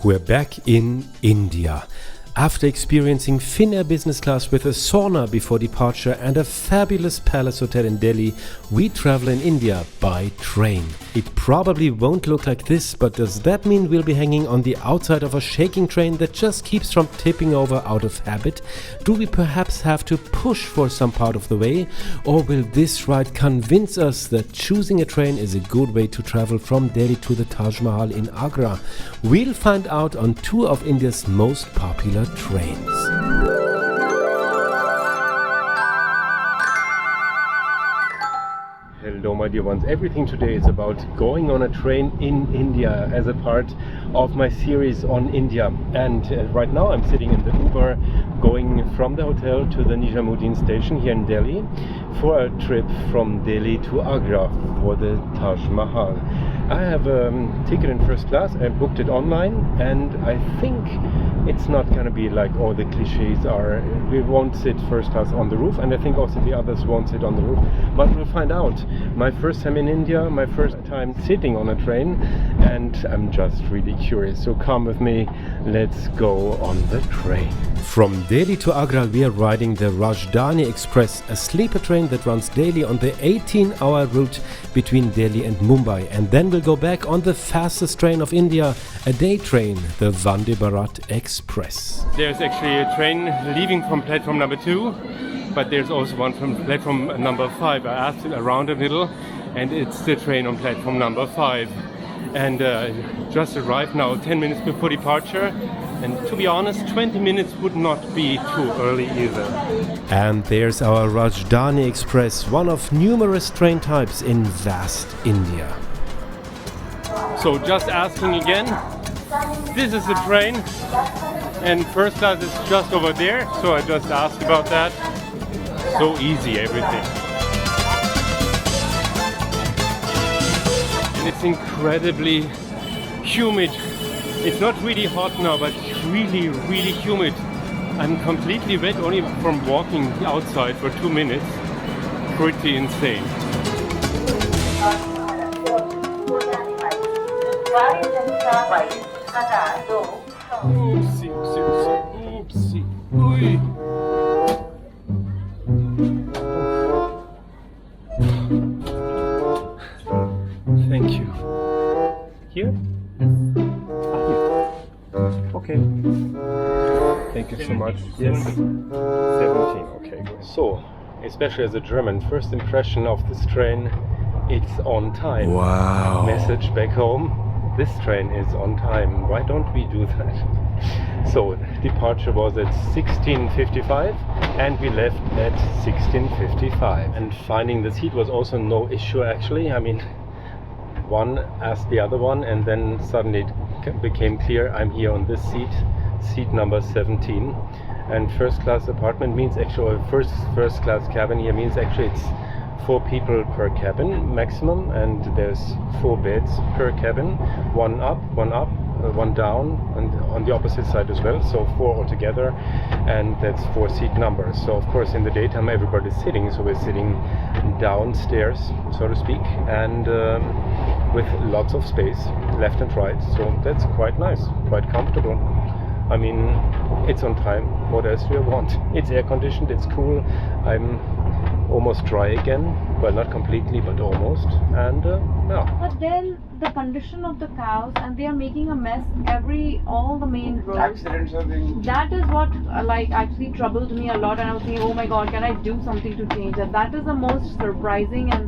We're back in India. After experiencing Finnair business class with a sauna before departure and a fabulous palace hotel in Delhi, we travel in India by train. It probably won't look like this, but does that mean we'll be hanging on the outside of a shaking train that just keeps from tipping over out of habit? Do we perhaps have to push for some part of the way? Or will this ride convince us that choosing a train is a good way to travel from Delhi to the Taj Mahal in Agra? We'll find out on two of India's most popular trains. Hello my dear ones, everything today is about going on a train in India as a part of my series on India. And right now I'm sitting in the Uber going from the hotel to the Nijamuddin station here in Delhi for a trip from Delhi to Agra for the Taj Mahal. I have a ticket in first class. I booked it online and I think it's not going to be like all the cliches are. We won't sit first class on the roof, and I think also the others won't sit on the roof, but we'll find out. My first time in India, my first time sitting on a train, and I'm just really curious. So come with me, let's go on the train. From Delhi to Agra we are riding the Rajdhani Express, a sleeper train that runs daily on the 18-hour route between Delhi and Mumbai, and then we'll go back on the fastest train of India, a day train, the Vande Bharat Express. There's actually a train leaving from platform number 2, but there's also one from platform number 5. I asked it around a little, and it's the train on platform number 5. And just arrived now 10 minutes before departure, and to be honest 20 minutes would not be too early either. And there's our Rajdhani Express, one of numerous train types in vast India. So just asking again, this is the train and first class is just over there, so I just asked about that. So easy everything. It's incredibly humid. It's not really hot now, but really, really humid. I'm completely wet only from walking outside for 2 minutes. Pretty insane. Oopsie, oopsie, oopsie. Oopsie. Thank you. Here? Okay. Thank you so much. Yes. 17. Okay, good. So, especially as a German, first impression of this train, it's on time. Wow. Message back home. This train is on time. Why don't we do that? So, departure was at 16:55 and we left at 16:55. And finding the seat was also no issue actually. I mean, one asked the other one and then suddenly it became clear I'm here on this seat number 17. And first class apartment means actually, first class cabin here means actually it's 4 people per cabin maximum, and there's 4 beds per cabin, one up, one down, and on the opposite side as well, so 4 altogether, and that's 4 seat numbers. So of course in the daytime everybody's sitting, so we're sitting downstairs, so to speak, and with lots of space left and right, so that's quite nice, quite comfortable. I mean, it's on time. What else do you want? It's air conditioned, it's cool. I'm almost dry again, well, not completely, but almost. And yeah. But then the condition of the cows, and they are making a mess all the main roads. Accidents are being... That is what actually troubled me a lot, and I was thinking, oh my god, can I do something to change that? That is the most surprising and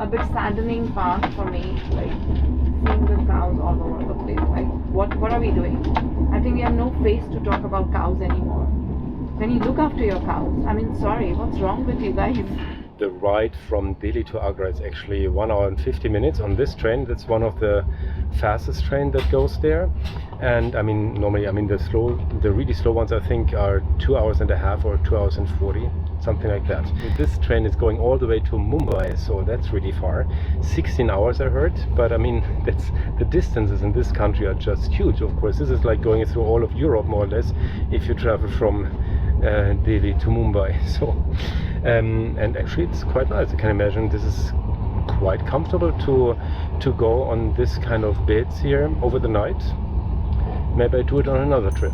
a bit saddening part for me, like seeing the cows all over the place. Like, what are we doing? I think we have no face to talk about cows anymore. When you look after your cows, I mean, sorry, what's wrong with you guys? The ride from Delhi to Agra is actually 1 hour and 50 minutes on this train. That's one of the fastest train that goes there. And I mean, normally, the really slow ones I think are 2 hours and a half or 2 hours and 40, something like that. This train is going all the way to Mumbai, so that's really far. 16 hours I heard, but I mean, the distances in this country are just huge. Of course, this is like going through all of Europe more or less if you travel from Delhi to Mumbai. So and actually it's quite nice. I can imagine this is quite comfortable to go on this kind of beds here over the night. maybe I do it on another trip.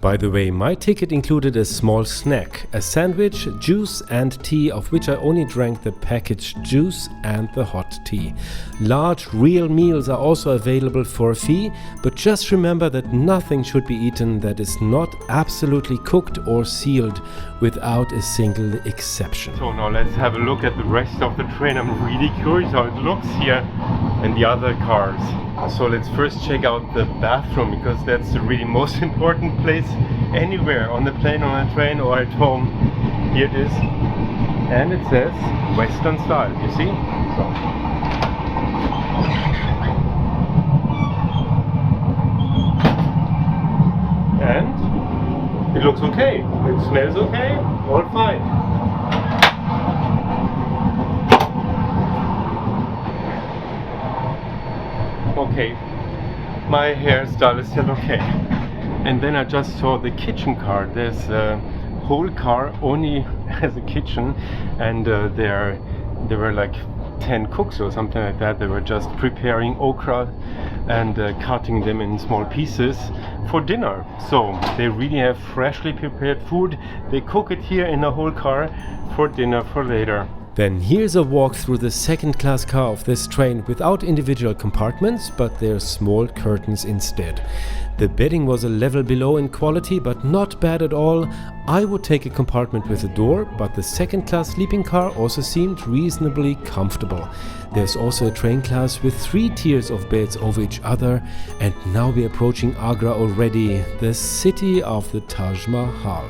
By the way, my ticket included a small snack, a sandwich, juice and tea, of which I only drank the packaged juice and the hot tea. Large real meals are also available for a fee, but just remember that nothing should be eaten that is not absolutely cooked or sealed, without a single exception. So now let's have a look at the rest of the train. I'm really curious how it looks here and the other cars. So let's first check out the bathroom, because that's the really most important place anywhere, on the plane, on a train or at home. Here it is, and it says Western style, you see? So. And it looks okay, it smells okay, all fine. Okay, my hairstyle is still okay. And then I just saw the kitchen car. There's a whole car only as a kitchen, and there were like 10 cooks or something like that. They were just preparing okra and cutting them in small pieces for dinner. So they really have freshly prepared food. They cook it here in a whole car for dinner for later. Then here's a walk through the second-class car of this train, without individual compartments, but there's small curtains instead. The bedding was a level below in quality, but not bad at all. I would take a compartment with a door, but the second-class sleeping car also seemed reasonably comfortable. There's also a train class with 3 tiers of beds over each other, and now we're approaching Agra already, the city of the Taj Mahal.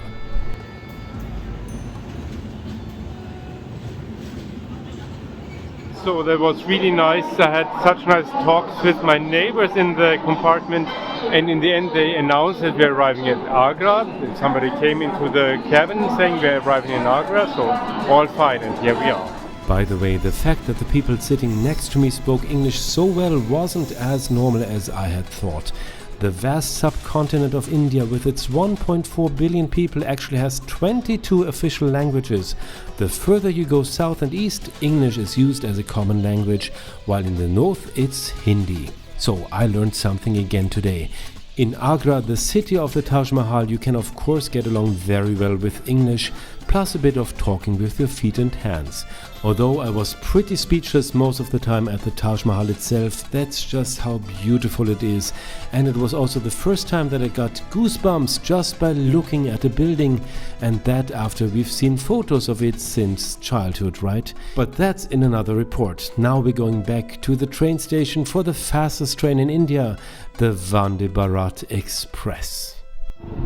So that was really nice. I had such nice talks with my neighbors in the compartment, and in the end they announced that we're arriving at Agra. Somebody came into the cabin saying we're arriving in Agra, so all fine, and here we are. By the way, the fact that the people sitting next to me spoke English so well wasn't as normal as I had thought. The vast subcontinent of India, with its 1.4 billion people, actually has 22 official languages. The further you go south and east, English is used as a common language, while in the north it's Hindi. So I learned something again today. In Agra, the city of the Taj Mahal, you can of course get along very well with English, plus a bit of talking with your feet and hands. Although I was pretty speechless most of the time at the Taj Mahal itself, that's just how beautiful it is. And it was also the first time that I got goosebumps just by looking at a building, and that after we've seen photos of it since childhood, right? But that's in another report. Now we're going back to the train station for the fastest train in India, the Vande Bharat Express.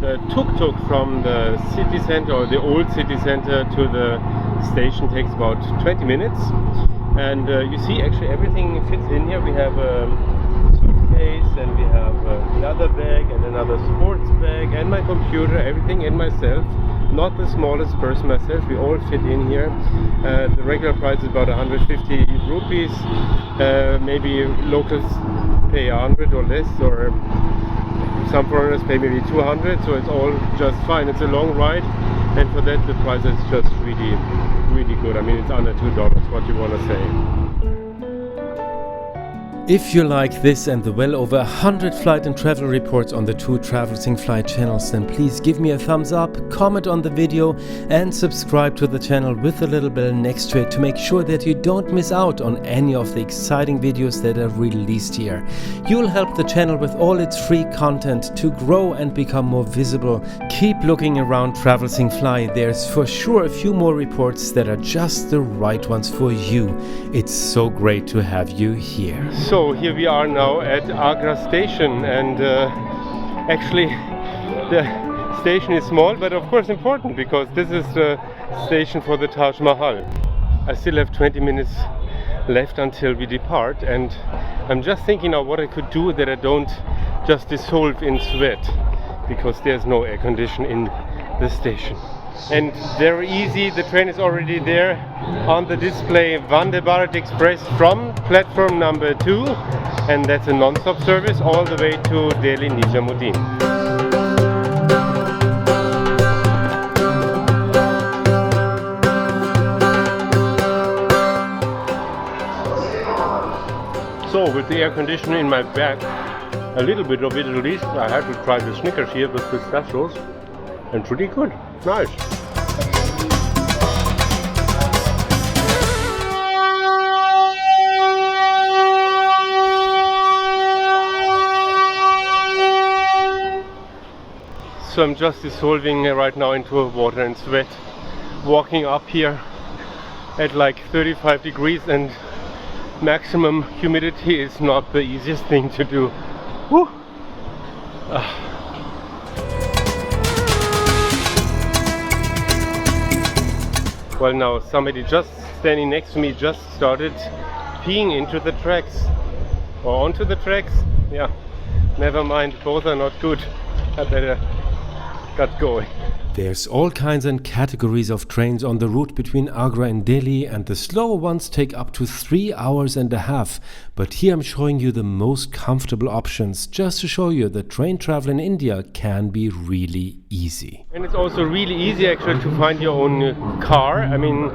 The tuk-tuk from the city center, or the old city center, to the station takes about 20 minutes. And you see, actually everything fits in here. We have a suitcase, and we have another bag, and another sports bag, and my computer, everything in myself. Not the smallest person myself, we all fit in here. The regular price is about 150 rupees. Maybe locals pay 100 or less, or some foreigners pay maybe 200, so it's all just fine. It's a long ride, and for that the price is just really good. I mean, it's under $2, what you want to say. If you like this and the well over 100 flight and travel reports on the two Traversing Fly channels, then please give me a thumbs up, comment on the video, and subscribe to the channel with the little bell next to it to make sure that you don't miss out on any of the exciting videos that are released here. You'll help the channel with all its free content to grow and become more visible. Keep looking around Traversing Fly. There's for sure a few more reports that are just the right ones for you. It's so great to have you here. So here we are now at Agra station, and actually the station is small, but of course important, because this is the station for the Taj Mahal. I still have 20 minutes left until we depart, and I'm just thinking now what I could do that I don't just dissolve in sweat, because there's no air condition in the station. And very easy, the train is already there on the display, Vande Bharat Express from platform number 2, and that's a non-stop service all the way to Delhi Nijamuddin. So with the air conditioner in my back, a little bit of it at least. I had to try the Snickers here with pistachios, and pretty good. Nice. So I'm just dissolving right now into water and sweat, walking up here at like 35 degrees, and maximum humidity is not the easiest thing to do. Woo. Well, now somebody just standing next to me just started peeing into the tracks or onto the tracks. Yeah, never mind, both are not good. I better get going. There's all kinds and categories of trains on the route between Agra and Delhi, and the slower ones take up to 3 hours and a half. But here I'm showing you the most comfortable options, just to show you that train travel in India can be really easy. And it's also really easy actually to find your own car. I mean,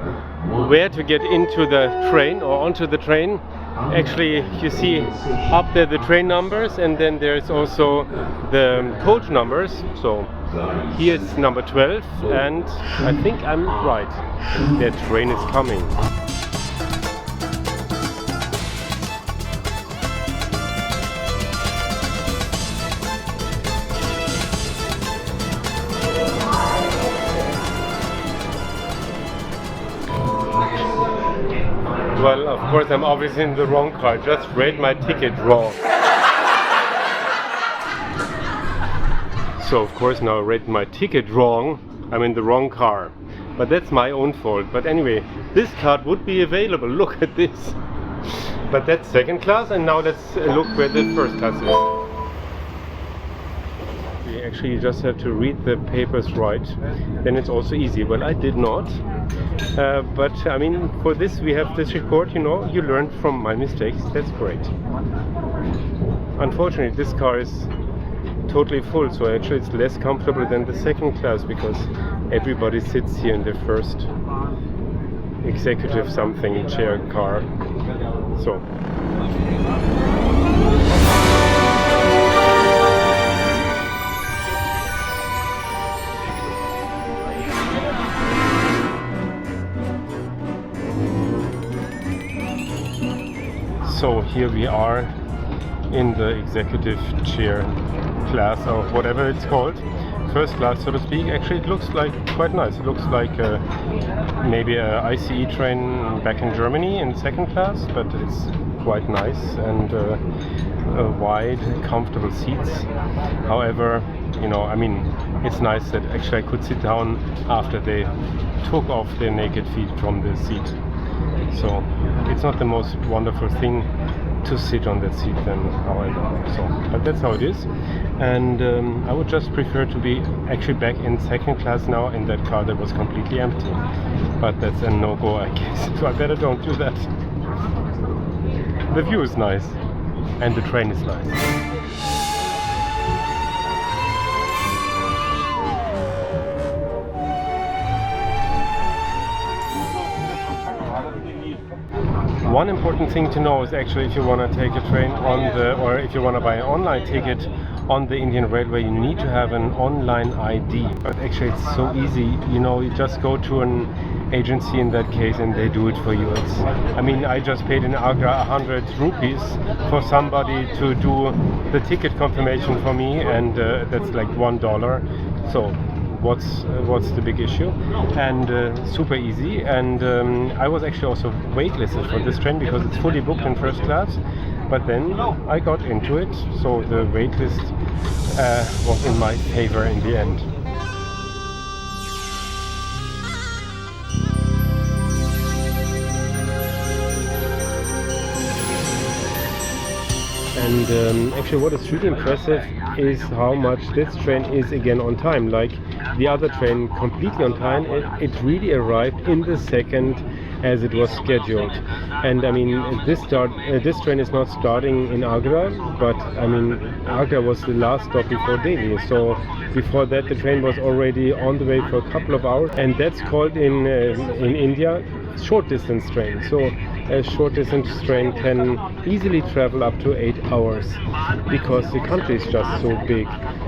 where to get into the train or onto the train. Actually, you see up there the train numbers, and then there's also the coach numbers. So here it's number 12, and I think I'm right. That train is coming. Well, of course, I'm obviously in the wrong car. Just read my ticket wrong. So, of course, now I read my ticket wrong. I'm in the wrong car. But that's my own fault. But anyway, this card would be available. Look at this. But that's second class, and now let's look where the first class is. Actually, you just have to read the papers right, then it's also easy. Well, I did not, but I mean, for this we have this report, you know, you learned from my mistakes. That's great. Unfortunately, this car is totally full, so actually it's less comfortable than the second class, because everybody sits here in the first executive something chair car. So So here we are in the executive chair class, or whatever it's called, first class so to speak. Actually it looks like quite nice. It looks like maybe a ICE train back in Germany in second class, but it's quite nice, and wide, comfortable seats. However, you know, I mean, it's nice that actually I could sit down after they took off their naked feet from the seat. So it's not the most wonderful thing to sit on that seat then, however. So, but that's how it is, and I would just prefer to be actually back in second class now in that car that was completely empty. But that's a no-go, I guess. So I better don't do that. The view is nice, and the train is nice. One important thing to know is actually if you want to take a train on the, or if you want to buy an online ticket on the Indian Railway, you need to have an online ID. But actually it's so easy, you know, you just go to an agency in that case and they do it for you. It's, I mean, I just paid in Agra 100 rupees for somebody to do the ticket confirmation for me, and that's like $1. So what's the big issue? And super easy. And I was actually also waitlisted for this train because it's fully booked in first class, but then I got into it, so the waitlist was in my favor in the end. And actually what is really impressive is how much this train is again on time. Like the other train, completely on time. It really arrived in the second as it was scheduled. And I mean, this train is not starting in Agra, but I mean, Agra was the last stop before Delhi. So before that the train was already on the way for a couple of hours, and that's called in India short distance train. So a short distance train can easily travel up to 8 hours because the country is just so big.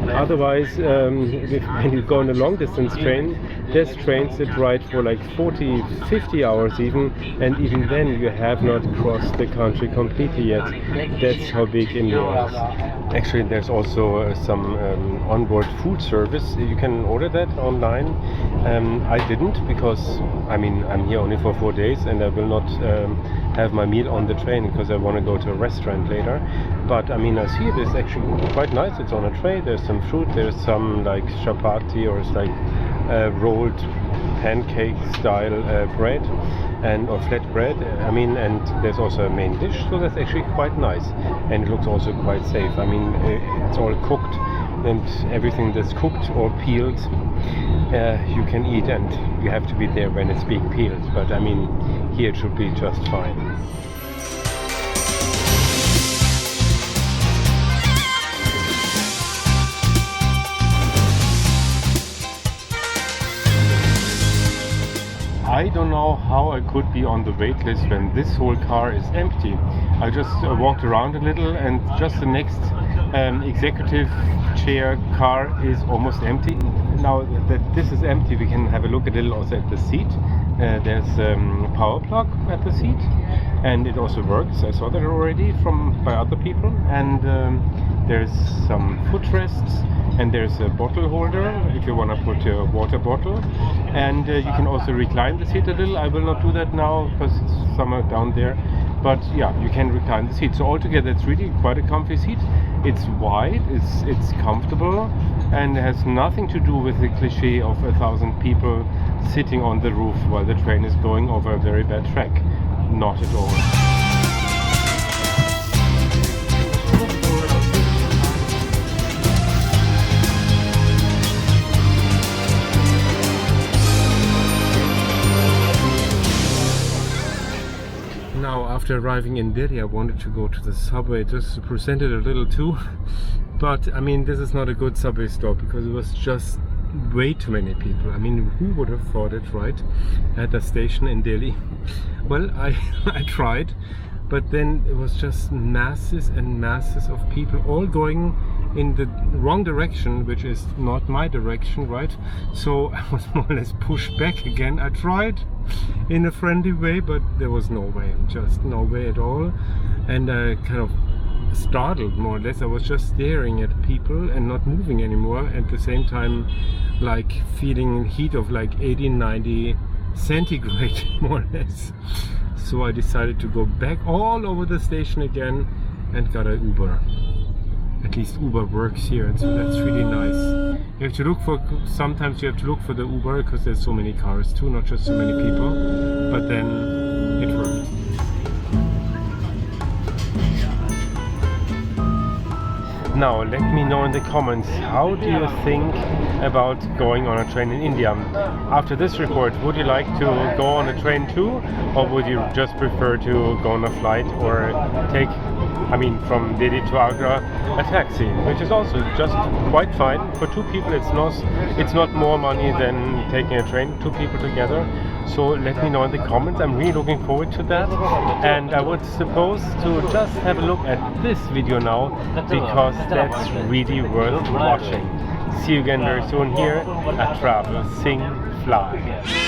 Otherwise, when you go on a long distance train, there's trains that ride for like 40, 50 hours even, and even then you have not crossed the country completely yet. That's how big India is. Actually, there's also some onboard food service. You can order that online. I didn't because I'm here only for 4 days and I will not have my meal on the train because I want to go to a restaurant later. But I see it is actually quite nice. It's on a tray. There's some fruit. There's some like chapati or it's like rolled pancake style bread or flat bread. And there's also a main dish. So that's actually quite nice and it looks also quite safe. It's all cooked and everything that's cooked or peeled you can eat, and you have to be there when it's being peeled. But here it should be just fine. I don't know how I could be on the wait list when this whole car is empty. I just walked around a little and just the next executive chair car is almost empty. Now that this is empty, we can have a look a little also at the seat. There's a power plug at the seat and it also works. I saw that already by other people. And there's some footrests and there's a bottle holder if you want to put your water bottle, and you can also recline the seat a little. I will not do that now because it's somewhere down there, but yeah, you can recline the seat. So altogether it's really quite a comfy seat. It's wide, it's comfortable, and it has nothing to do with the cliche of 1,000 people sitting on the roof while the train is going over a very bad track. Not at all. Now, after arriving in Delhi, I wanted to go to the subway just to present it a little too. But this is not a good subway stop because it was just way too many people. Who would have thought it, right? At the station in Delhi. Well, I tried, but then it was just masses and masses of people all going in the wrong direction, which is not my direction, right? So I was more or less pushed back again. I tried in a friendly way, but there was no way, just no way at all. And I kind of startled more or less. I was just staring at people and not moving anymore, at the same time like feeling heat of like 80-90 centigrade more or less. So I decided to go back all over the station again and got an Uber. At least Uber works here, and so that's really nice. You have to look for, sometimes you have to look for the Uber because there's so many cars too, not just so many people, but then it worked. Now let me know in the comments, how do you think about going on a train in India? After this report, would you like to go on a train too, or would you just prefer to go on a flight or take, from Delhi to Agra, a taxi, which is also just quite fine. For two people it's not more money than taking a train, two people together. So let me know in the comments. I'm really looking forward to that, and I would suppose to just have a look at this video now because that's really worth watching. See you again very soon here at Travel, Sing, Fly.